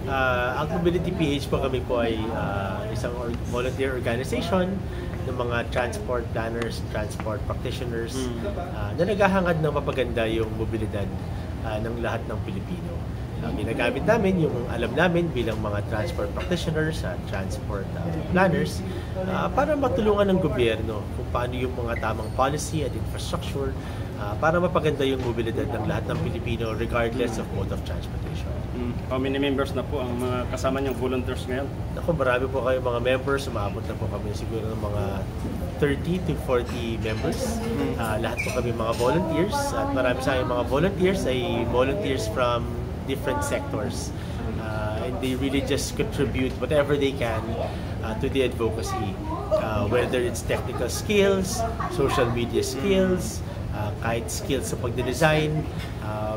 Ang Mobility PH po kami po ay isang volunteer organization ng mga transport planners, transport practitioners na naghahangad ng mapaganda yung mobilidad ng lahat ng Pilipino. Ginagamit namin yung alam namin bilang mga transport practitioners at transport planners para matulungan ng gobyerno kung paano yung mga tamang policy at infrastructure para mapaganda yung mobilidad ng lahat ng Pilipino regardless of mode of transportation. How many members na po ang mga kasama niyong volunteers ngayon? Ako, marami po kayo mga members. Umabot na po kami siguro ng mga 30 to 40 members. Lahat po kami mga volunteers. At marami sa akin mga volunteers ay volunteers from different sectors. And they really just contribute whatever they can to the advocacy. Whether it's technical skills, social media skills, kahit skills sa pagde-design.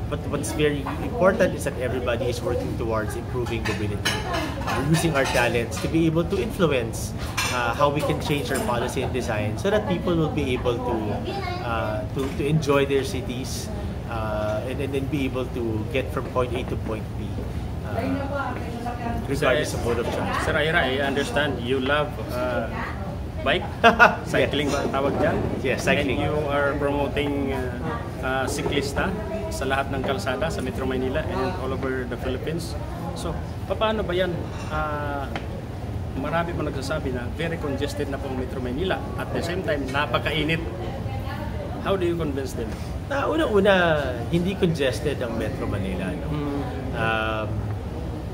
But what's very important is that everybody is working towards improving mobility. Using our talents to be able to influence how we can change our policy and design so that people will be able to enjoy their cities and then be able to get from point A to point B regardless of mode of transport. Sir Ira, I understand you love bike, cycling ba ang tawag dyan? Yes, cycling. And you are promoting siklista sa lahat ng kalsada sa Metro Manila and all over the Philippines. So, paano ba yan? Marami po nagsasabi na very congested na po ang Metro Manila. At the same time, napakainit. How do you convince them? Unang-una, hindi congested ang Metro Manila. No?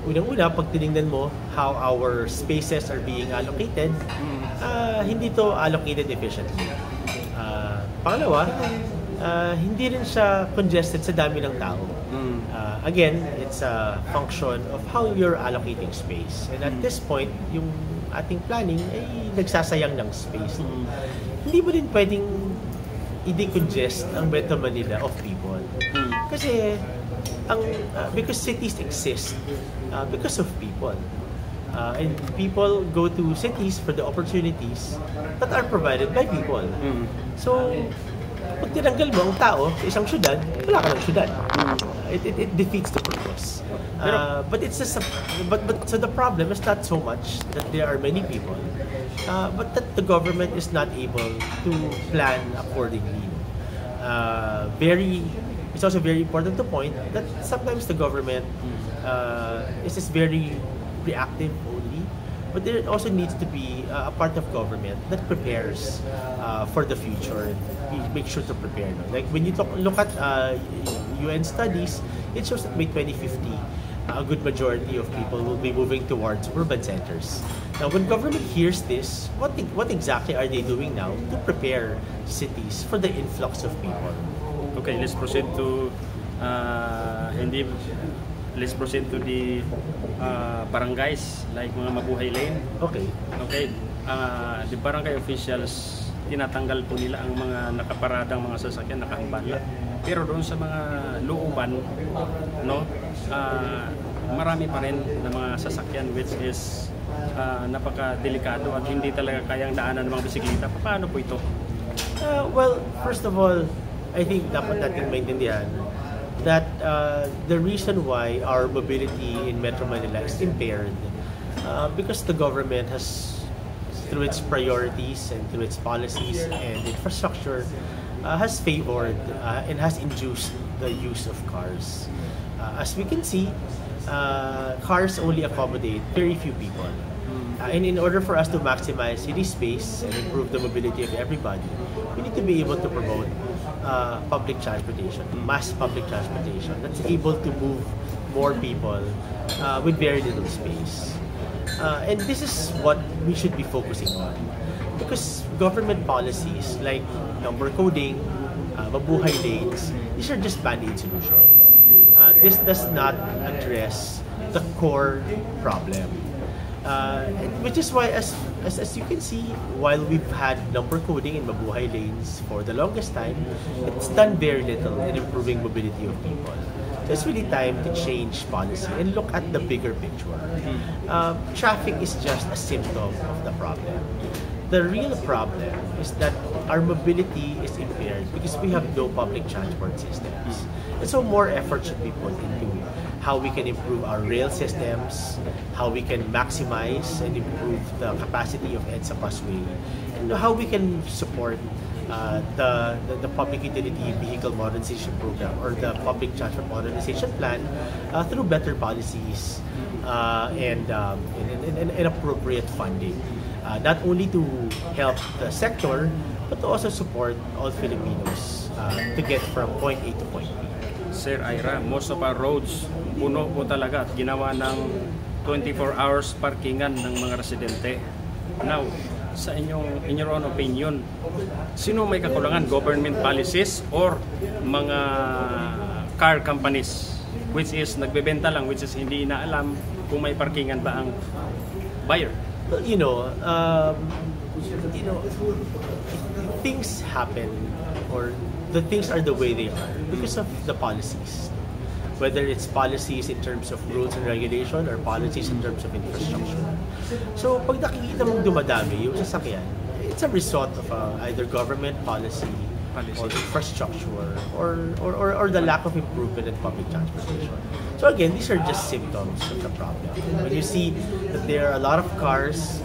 Unang-una, pag tinignan mo how our spaces are being allocated, hindi to allocated efficiently. Pangalawa, hindi rin siya congested sa dami ng tao. Again, it's a function of how you're allocating space. And at this point, yung ating planning ay nagsasayang ng space. Hindi mo din pwedeng i-decongest ang Metro Manila of people. Kasi because cities exist because of people. And people go to cities for the opportunities that are provided by people. So, pag tinanggal mo ang tao sa isang syudad, wala ka ng syudad. It defeats the purpose. But it's just so the problem is not so much that there are many people, but that the government is not able to plan accordingly. It's also very important to point that sometimes the government is just very reactive only, but there also needs to be a part of government that prepares for the future. Make sure to prepare. Like when you look at UN studies, it shows that by 2050, a good majority of people will be moving towards urban centers. Now, when government hears this, what exactly are they doing now to prepare cities for the influx of people? Okay, let's proceed to let's proceed to the barangays like mga Mabuhay Lane. Okay. Okay. The barangay officials, tinatanggal po nila ang mga nakaparadang mga sasakyan, nakahambala. Pero doon sa mga looban, no, marami pa rin na mga sasakyan which is napaka-delikado at hindi talaga kayang daanan ng mga bisikleta. Paano po ito? Well, first of all, I think dapat natin maintindihan that the reason why our mobility in Metro Manila is impaired because the government has, through its priorities and through its policies and infrastructure, has favored and has induced the use of cars. As we can see, cars only accommodate very few people. And in order for us to maximize city space and improve the mobility of everybody, we need to be able to promote public transportation, mass public transportation that's able to move more people with very little space. And this is what we should be focusing on. Because government policies like number coding, Mabuhay lanes, these are just band-aid solutions. This does not address the core problem. Which is why, as you can see, while we've had number coding in Mabuhay lanes for the longest time, it's done very little in improving mobility of people. So it's really time to change policy and look at the bigger picture. Traffic is just a symptom of the problem. The real problem is that our mobility is impaired because we have no public transport systems. And so more effort should be put into how we can improve our rail systems, how we can maximize and improve the capacity of EDSA busway, and how we can support the Public Utility Vehicle Modernization Program or the Public Transport Modernization Plan through better policies and appropriate funding. Not only to help the sector, but to also support all Filipinos to get from point A to point B. Sir Ira, most of our roads puno po talaga at ginawa ng 24 hours parkingan ng mga residente. Now, in your own opinion, sino may kakulangan? Government policies or mga car companies which is nagbebenta lang, which is hindi inaalam kung may parkingan ba ang buyer? Well, things happen, or the things are the way they are because of the policies. Whether it's policies in terms of rules and regulation or policies in terms of infrastructure. So, pag nakikita mong dumadami yung sasakyan, it's a result of either government policy or infrastructure or the lack of improvement in public transportation. So again, these are just symptoms of the problem. When you see that there are a lot of cars,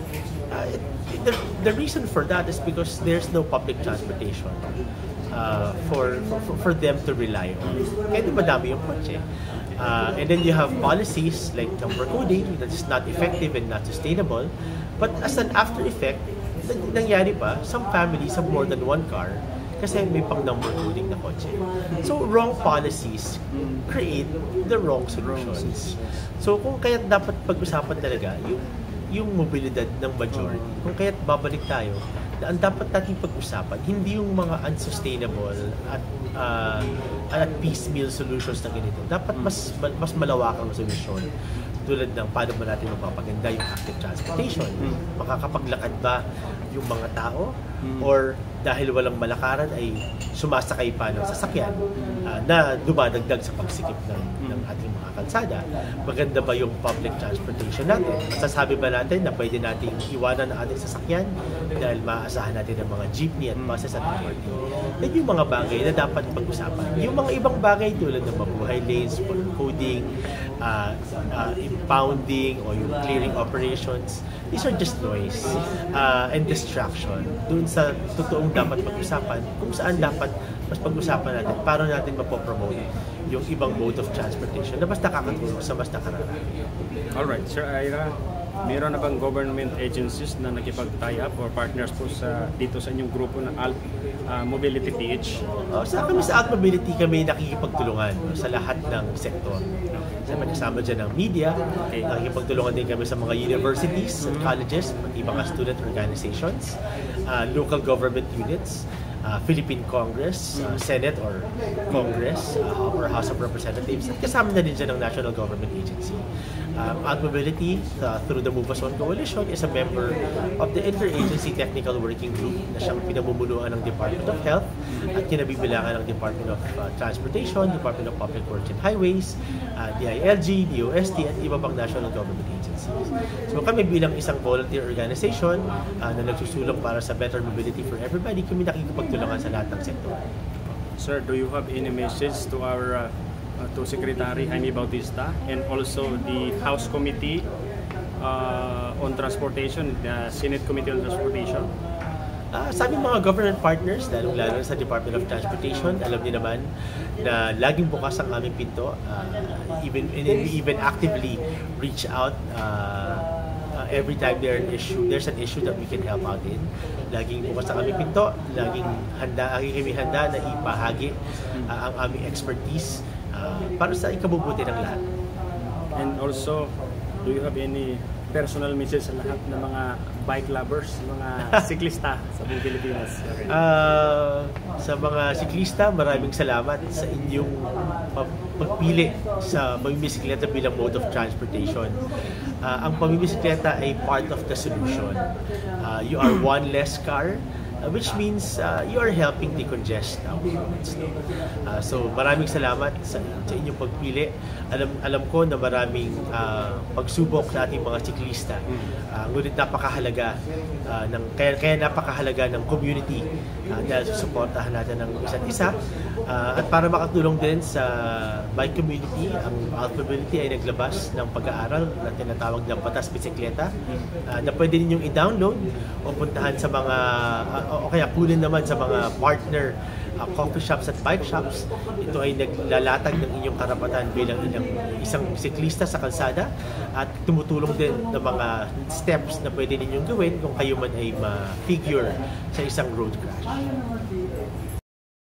the reason for that is because there's no public transportation for them to rely on. Kaya di madami yung kotse. And then you have policies like number coding that is not effective and not sustainable. But as an after effect, nangyari pa, some families have more than one car kasi may pang number coding na kotse. So wrong policies create the wrong solutions. So kung kaya dapat pag-usapan talaga yung mobilidad ng majority. Kung kaya't babalik tayo, na ang dapat natin pag-usapan, hindi yung mga unsustainable at piecemeal solutions na ganito. Dapat mas malawakang solusyon. Tulad ng paano ba natin mapapaganda yung active transportation. Makakapaglakad ba yung mga tao? Or dahil walang malakaran ay sumasakay pa ng sasakyan na dumadagdag sa pagsikip ng ating mga kalsada. Maganda ba yung public transportation natin? Sasabi ba natin na pwede nating iwanan ang ating sasakyan dahil maaasahan natin ang mga jeepney at buses at MRT? Yan yung mga bagay na dapat pag-usapan. Yung mga ibang bagay tulad ng mabuhay lanes, coding, impounding o yung clearing operations, these are just noise and distraction dun sa totoong dapat pag-usapan kung saan dapat mas pag-usapan natin para natin mapopromote yung ibang mode of transportation na mas nakakatulong sa mas nakararami. Alright, Sir Ira, meron na bang government agencies na nakipag-tie up or partners po dito sa inyong grupo ng ALT Mobility PH? Kami sa ALT Mobility kami nakikipagtulungan sa lahat ng sektor. Kasama dyan ng media, nakikipagtulungan din kami sa mga universities at colleges, pati mga student organizations, local government units, Philippine Congress, Senate or Congress, or House of Representatives, at kasama na din dyan ng National Government Agency. ALT Mobility, through the Move As One Coalition, is a member of the Interagency Technical Working Group na siyang pinamumunuan ng Department of Health at kinabibilangan ng Department of Transportation, Department of Public Works and Highways, DILG, DOST, at iba pang national government agencies. So kami bilang isang volunteer organization na nagsusulong para sa better mobility for everybody, kami nakikipagtulungan sa lahat ng sektor. Sir, do you have any message to our to Secretary Jaime Bautista and also the House Committee on Transportation, the Senate Committee on Transportation? Sa aming mga government partners, lalo sa Department of Transportation, alam niyo naman na laging bukas ang aming pinto. We even actively reach out every time there's an issue that we can help out in. Laging bukas ang aming pinto, laging kami handa na ipahagi ang aming expertise para sa ikabubuti ng lahat. And also, do you have any personal message sa lahat ng mga bike lovers, mga siklista sa buong Pilipinas? Sa mga siklista, maraming salamat sa inyong pagpili sa pamimisikleta bilang mode of transportation. Ang pamimisikleta ay part of the solution. You are one less car which means you are helping decongest our roads. No? So maraming salamat sa inyong pagpili. Alam ko na maraming pagsubok sa ating mga siklista. Ngunit napakahalaga kaya napakahalaga ng community dahil susuportahan natin ng isa't isa. At para makatulong din sa bike community, ang Alpha Mobility ay naglabas ng pag-aaral na tinatawag na Batas Bisikleta na pwede ninyong i-download o puntahan sa mga o kaya kunin naman sa mga partner coffee shops at bike shops. Ito ay naglalatag ng inyong karapatan bilang isang siklista sa kalsada at tumutulong din ng mga steps na pwede ninyong gawin kung kayo man ay ma-figure sa isang road crash.